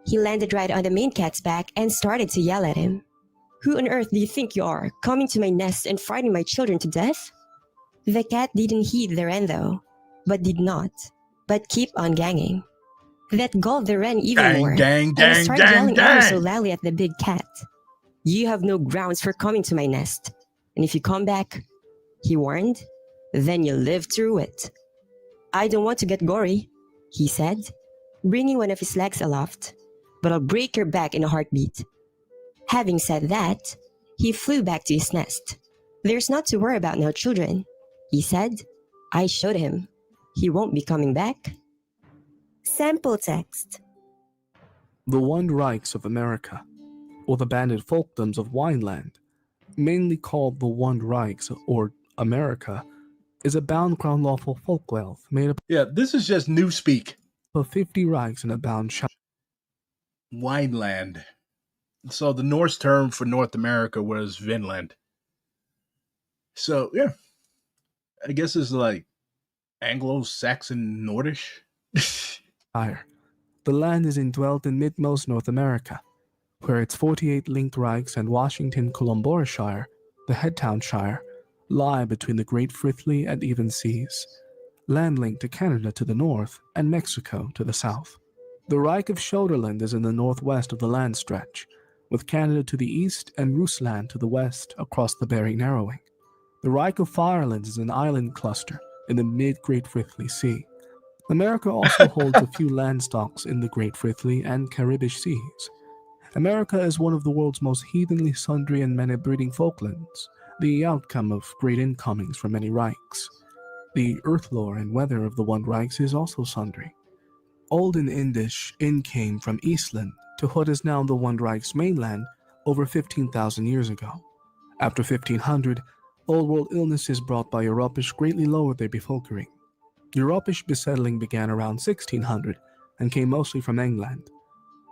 He landed right on the maned cat's back and started to yell at him. "Who on earth do you think you are, coming to my nest and frightening my children to death?" The cat didn't heed the wren though, but keep on ganging. That galled the wren even more, and he started yelling ever so loudly at the big cat. "You have no grounds for coming to my nest, and if you come back," he warned, "then you'll live through it." "I don't want to get gory," he said, bringing one of his legs aloft, "but I'll break your back in a heartbeat." Having said that, he flew back to his nest. "There's not to worry about now, children," he said. "I showed him. He won't be coming back." Sample text. The One Reichs of America, or the banded folkdoms of Wineland, mainly called the One Reichs or America, is a bound crown lawful folk wealth made up Yeah, this is just newspeak. of 50 Reichs in a bound shop. Wineland. So the Norse term for North America was Vinland. So, yeah. I guess it's like Anglo-Saxon Nordish. The land is indwelt in midmost North America, where its 48 linked Reichs and Washington Columborshire, the Headtown Shire, lie between the Great Frithly and Even Seas, land linked to Canada to the north and Mexico to the south. The Reich of Shoderland is in the northwest of the land stretch, with Canada to the east and Rusland to the west across the Bering Narrowing. The Reich of Firelands is an island cluster in the mid-Great Frithly Sea. America also holds a few land stocks in the Great Frithly and Caribbean Seas. America is one of the world's most heathenly sundry and many-breeding folklands, the outcome of great incomings from many Reichs. The earth lore and weather of the One Reichs is also sundry. Olden Indish came from Eastland to what is now the One Reich's mainland over 15,000 years ago. After 1500, Old World illnesses brought by Europish greatly lowered their befolkering. Europish besettling began around 1600 and came mostly from England.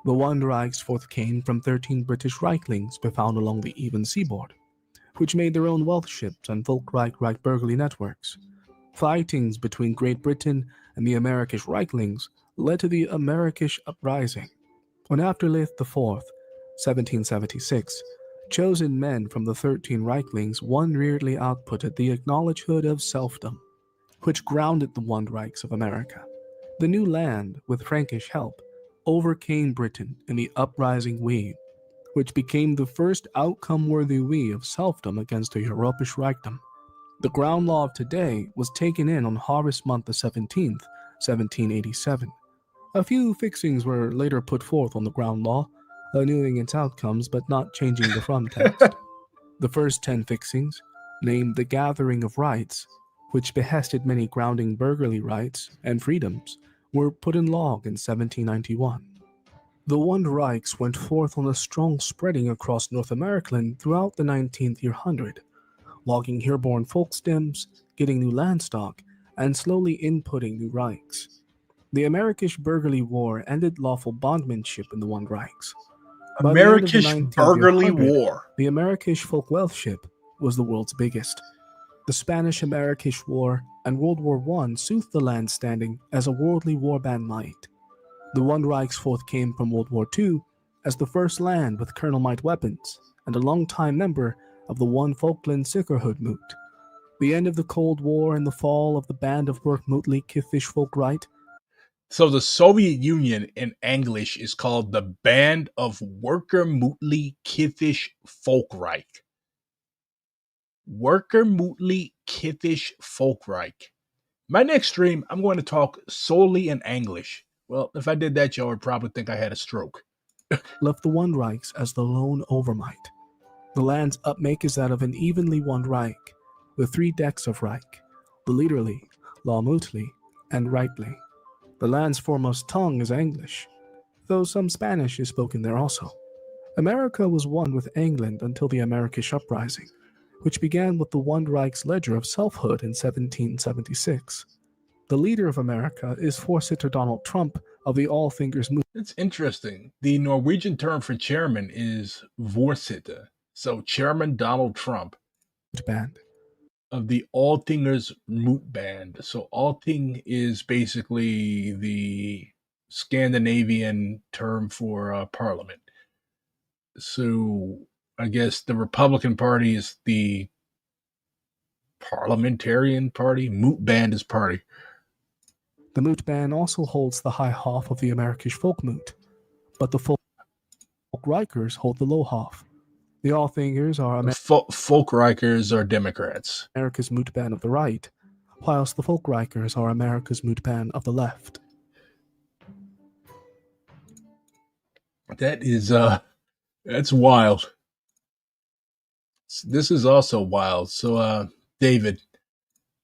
The One Reichs forth came from 13 British Reichlings found along the Even Seaboard, which made their own wealth ships and Volk-Reich burglary networks. Fightings between Great Britain and the Amerikish Reichlings led to the Amerikish Uprising, when after Leith IV, 1776, chosen men from the 13 Reichlings one-rearedly outputted the acknowledgehood of selfdom, which grounded the One Reichs of America. The new land, with Frankish help, overcame Britain in the uprising we, which became the first outcome-worthy we of selfdom against the Europish Reichdom. The ground law of today was taken in on Harvest Month the 17th, 1787. A few fixings were later put forth on the ground law, annulling its outcomes but not changing the from text. The first 10 fixings, named the Gathering of Rights, which behested many grounding burgherly rights and freedoms, were put in log in 1791. The One Reichs went forth on a strong spreading across North America throughout the 19th year hundred, logging herborn folk stems, getting new land stock, and slowly inputting new Reichs. The Amerikish Burgherly War ended lawful bondmanship in the One Reichs. By the end of the Amerikish 19th Burgherly year hundred, War. the Amerikish folk wealth ship was the world's biggest. The Spanish-Amerikish War and World War I soothed the land standing as a worldly warband might. The One Reichs forth came from World War II as the first land with Colonel Might weapons and a long-time member of the One Falkland Sisterhood Moot. The end of the Cold War and the fall of the Band of Work Mootly Kiffish Folk Right. So the Soviet Union in English is called the Band of Worker Mootly Kiffish Folkreich. Worker Mootly Kiffish Folkreich. My next stream, I'm going to talk solely in English Well, if I did that, y'all would probably think I had a stroke. left the One Reichs as the lone overmight. The land's upmake is that of an evenly one Reich, with 3 decks of Reich, the Liederlich, Laumutli, and Reitli. The land's foremost tongue is English, though some Spanish is spoken there also. America was one with England until the Amerikish Uprising, which began with the One Reich's Ledger of Selfhood in 1776. The leader of America is Forsitter Donald Trump of the All Fingers movement. It's interesting. The Norwegian term for chairman is Vorsitter. So Chairman Donald Trump Band. of the Altingers Moot Band. So Alting is basically the Scandinavian term for parliament. So I guess the Republican Party is the parliamentarian party. Moot Band is party. The Moot Band also holds the high half of the Amerikish folk moot, but the folk Reichers hold the low half. The Althingers are folk Reichers are Democrats. America's Moot Band of the right, whilst the folk Reichers are America's Moot Band of the left. That is that's wild. This is also wild. So David,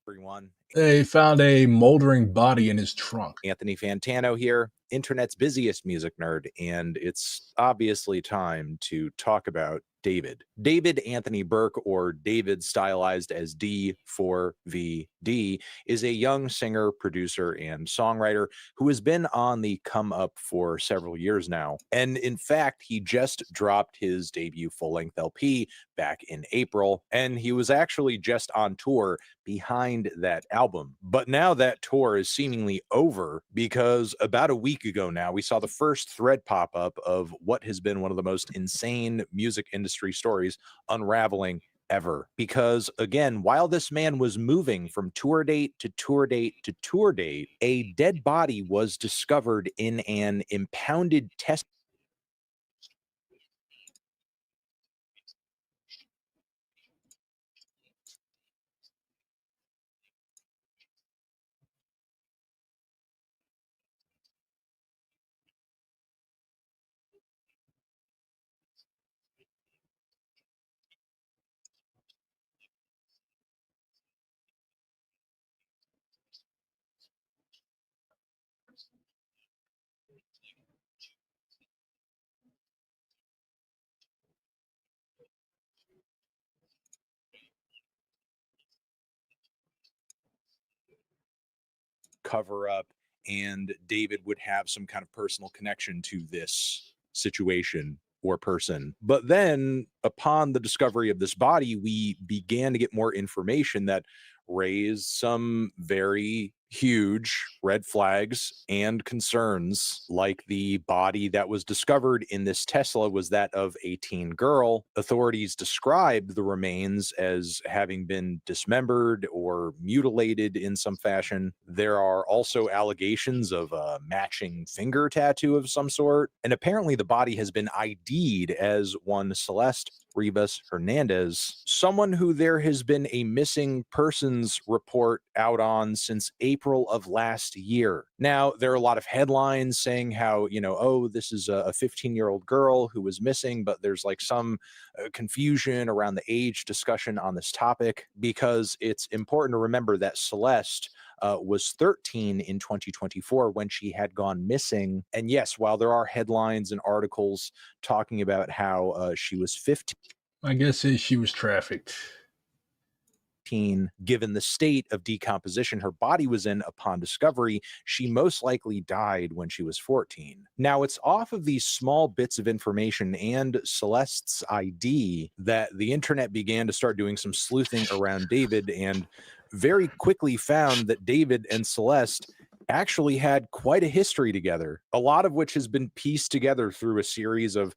everyone. They found a moldering body in his trunk. Anthony Fantano here, internet's busiest music nerd, and it's obviously time to talk about David. David Anthony Burke, or David stylized as D4VD, is a young singer, producer, and songwriter who has been on the come up for several years now. And in fact, he just dropped his debut full-length LP back in April, and he was actually just on tour behind that album. But now that tour is seemingly over because about a week ago now, we saw the first thread pop up of what has been one of the most insane music industry stories unraveling ever. Because again, while this man was moving from tour date to tour date to tour date, a dead body was discovered in an impounded test cover up, and David would have some kind of personal connection to this situation or person. But then upon the discovery of this body, we began to get more information that raised some very huge red flags and concerns, like the body that was discovered in this Tesla was that of a teen girl. Authorities described the remains as having been dismembered or mutilated in some fashion. There are also allegations of a matching finger tattoo of some sort, and apparently the body has been ID'd as one Celeste Rivas Hernandez, someone who there has been a missing persons report out on since April of last year. Now, there are a lot of headlines saying how, oh, this is a 15-year-old girl who was missing, but there's like some confusion around the age discussion on this topic, because it's important to remember that Celeste was 13 in 2024 when she had gone missing. And yes, while there are headlines and articles talking about how she was 15, my guess is she was trafficked. Given the state of decomposition her body was in upon discovery, she most likely died when she was 14. Now, it's off of these small bits of information and Celeste's ID that the internet began to start doing some sleuthing around David, and very quickly found that David and Celeste actually had quite a history together, a lot of which has been pieced together through a series of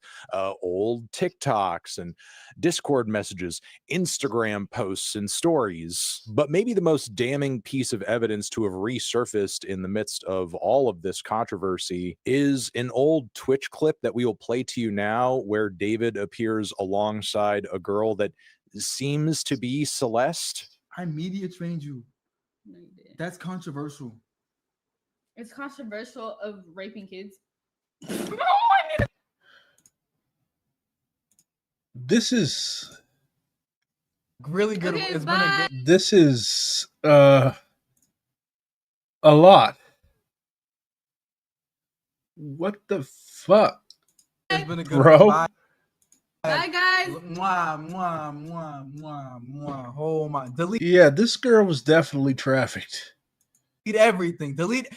old TikToks and Discord messages, Instagram posts, and stories. But maybe the most damning piece of evidence to have resurfaced in the midst of all of this controversy is an old Twitch clip that we will play to you now, where David appears alongside a girl that seems to be Celeste. I media trained you. That's controversial. It's controversial of raping kids. This is really good. Okay, It's bye. been a good. this is a lot. What the fuck, It's been a good bro? Bye. Bye, guys. Mwah, mwah, mwah, mwah, mwah. Oh my! Delete Yeah, this girl was definitely trafficked. everything. Delete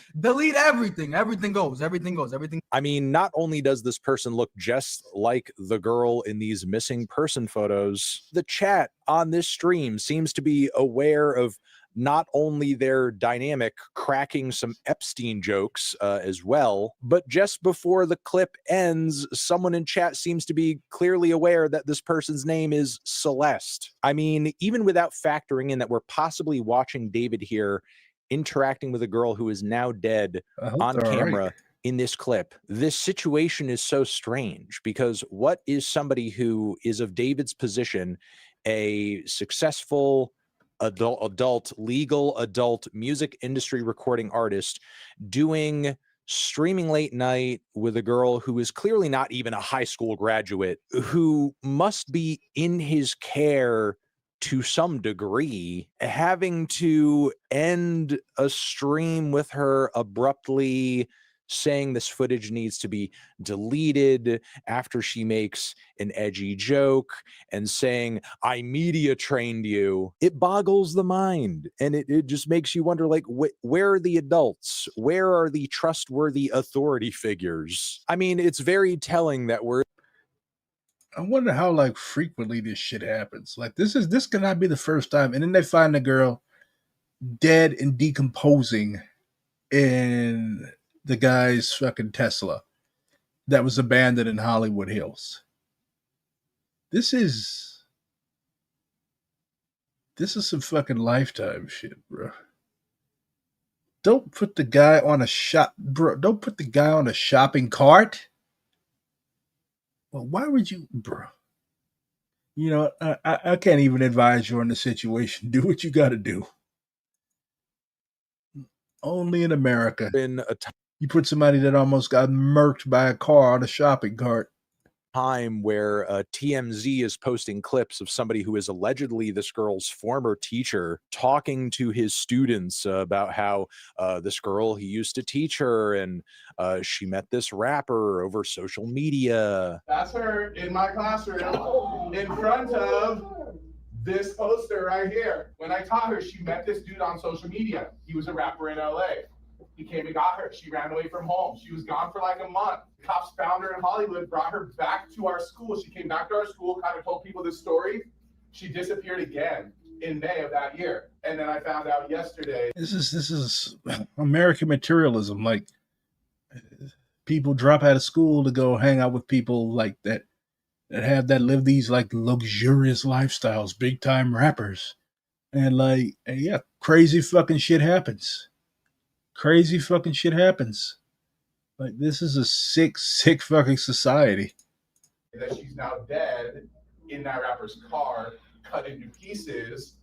everything. Everything goes. Everything goes. Everything. I mean, not only does this person look just like the girl in these missing person photos, the chat on this stream seems to be aware of not only their dynamic cracking some Epstein jokes as well, but just before the clip ends, someone in chat seems to be clearly aware that this person's name is Celeste. I mean, even without factoring in that we're possibly watching David here interacting with a girl who is now dead on camera, right. in this clip, this situation is so strange because what is somebody who is of David's position, a successful legal adult music industry recording artist, doing streaming late night with a girl who is clearly not even a high school graduate, who must be in his care to some degree, having to end a stream with her abruptly, saying this footage needs to be deleted after she makes an edgy joke and saying, I media trained you. It boggles the mind. And it just makes you wonder, like, where are the adults? Where are the trustworthy authority figures? I mean, it's very telling that we're I wonder how like frequently this shit happens. Like this cannot be the first time. And then they find the girl dead and decomposing in the guy's fucking Tesla that was abandoned in Hollywood Hills. This is some fucking Lifetime shit, bro. Don't put the guy on a Don't put the guy on a shopping cart. Well, why would you, bro? You know, I can't even advise you on the situation. Do what you got to do. Only in America. You put somebody that almost got murked by a car on a shopping cart. Time where TMZ is posting clips of somebody who is allegedly this girl's former teacher talking to his students about how this girl, he used to teach her, and she met this rapper over social media. That's her in my classroom in front of this poster right here. When I taught her, she met this dude on social media. He was a rapper in LA. He came and got her. She ran away from home. She was gone for like a month. Cops found her in Hollywood, brought her back to our school. She came back to our school, kind of told people this story. She disappeared again in May of that year. And then I found out yesterday. This is American materialism. Like, people drop out of school to go hang out with people like that live these like luxurious lifestyles, big time rappers. And like, yeah, crazy fucking shit happens. Crazy fucking shit happens. Like, this is a sick fucking society. That she's now dead in that rapper's car, cut into pieces.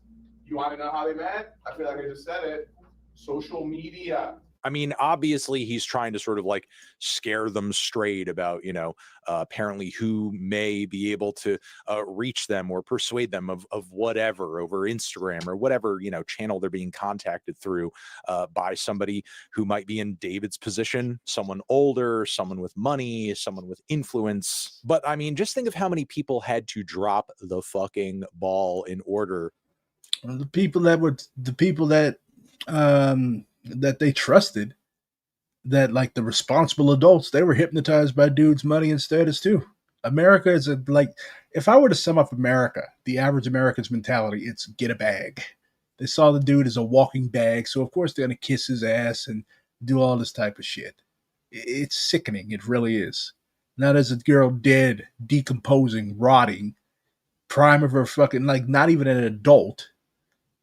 You want to know how they met? I feel like I just said it. Social media. I mean, obviously, he's trying to sort of like scare them straight about, you know, apparently who may be able to reach them or persuade them of whatever over Instagram or whatever, you know, channel they're being contacted through by somebody who might be in David's position, someone older, someone with money, someone with influence. But I mean, just think of how many people had to drop the fucking ball in order. The people that that they trusted, that like the responsible adults, they were hypnotized by dudes' money and status too. America is if I were to sum up America, the average American's mentality, it's get a bag. They saw the dude as a walking bag, so of course they're gonna kiss his ass and do all this type of shit. It's sickening. It really is. Now there's a girl dead, decomposing, rotting, prime of her fucking, like, not even an adult,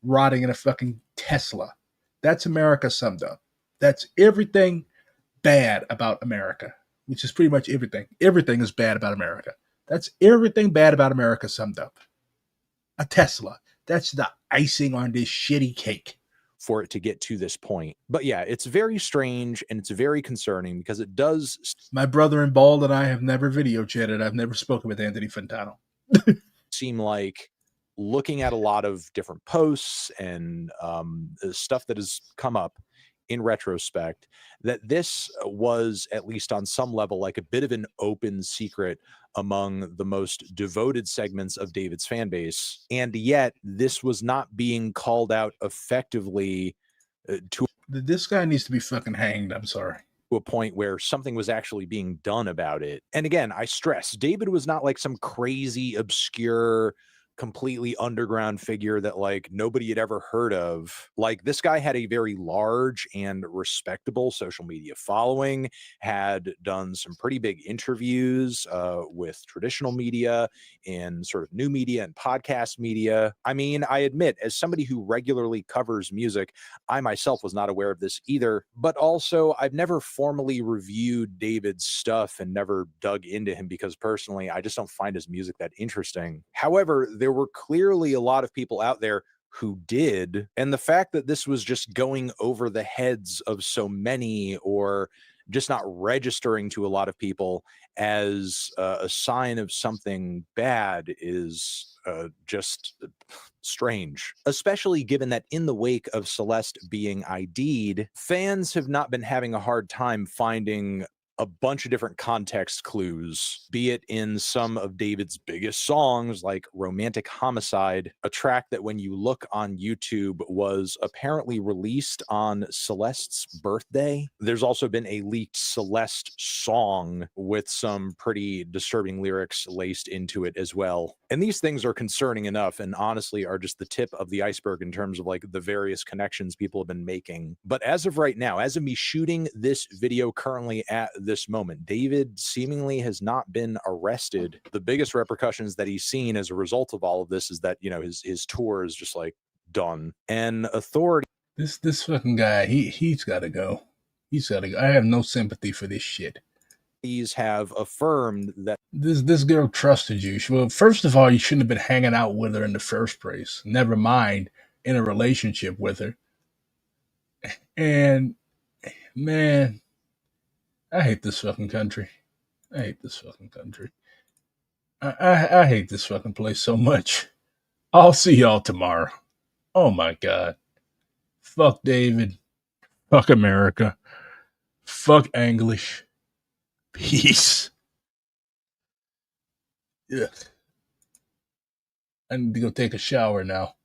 rotting in a fucking Tesla. That's America summed up. That's everything bad about America, which is pretty much everything. Everything is bad about America. That's everything bad about America summed up. A Tesla. That's the icing on this shitty cake. for it to get to this point. But yeah, it's very strange and it's very concerning because it does. My brother in Bald and I have never video chatted. I've never spoken with Anthony Fantano. Seem like, looking at a lot of different posts and stuff that has come up in retrospect, that this was, at least on some level, like a bit of an open secret among the most devoted segments of David's fan base. And yet this was not being called out effectively to this guy needs to be fucking hanged. I'm sorry. To a point where something was actually being done about it. And again, I stress, David was not like some crazy, obscure, completely underground figure that like nobody had ever heard of. Like, this guy had a very large and respectable social media following, had done some pretty big interviews with traditional media and sort of new media and podcast media. I mean, I admit, as somebody who regularly covers music, I myself was not aware of this either, but also I've never formally reviewed David's stuff and never dug into him because personally, I just don't find his music that interesting. However, there were clearly a lot of people out there who did. And the fact that this was just going over the heads of so many, or just not registering to a lot of people as a sign of something bad, is just strange, especially given that in the wake of Celeste being ID'd, fans have not been having a hard time finding a bunch of different context clues, be it in some of David's biggest songs like Romantic Homicide, a track that when you look on YouTube was apparently released on Celeste's birthday. There's also been a leaked Celeste song with some pretty disturbing lyrics laced into it as well. And these things are concerning enough, and honestly are just the tip of the iceberg in terms of like the various connections people have been making. But as of right now, as of me shooting this video currently at this moment, David seemingly has not been arrested. The biggest repercussions that he's seen as a result of all of this is that, you know, his tour is just like done. And authority. This fucking guy, he's got to go. He's got to go. I have no sympathy for this shit. These have affirmed that this girl trusted you. Well, first of all, you shouldn't have been hanging out with her in the first place. Never mind in a relationship with her. And man, I hate this fucking country. I hate this fucking country. I hate this fucking place so much. I'll see y'all tomorrow. Oh my God. Fuck David. Fuck America. Fuck English. Peace. Ugh. I need to go take a shower now.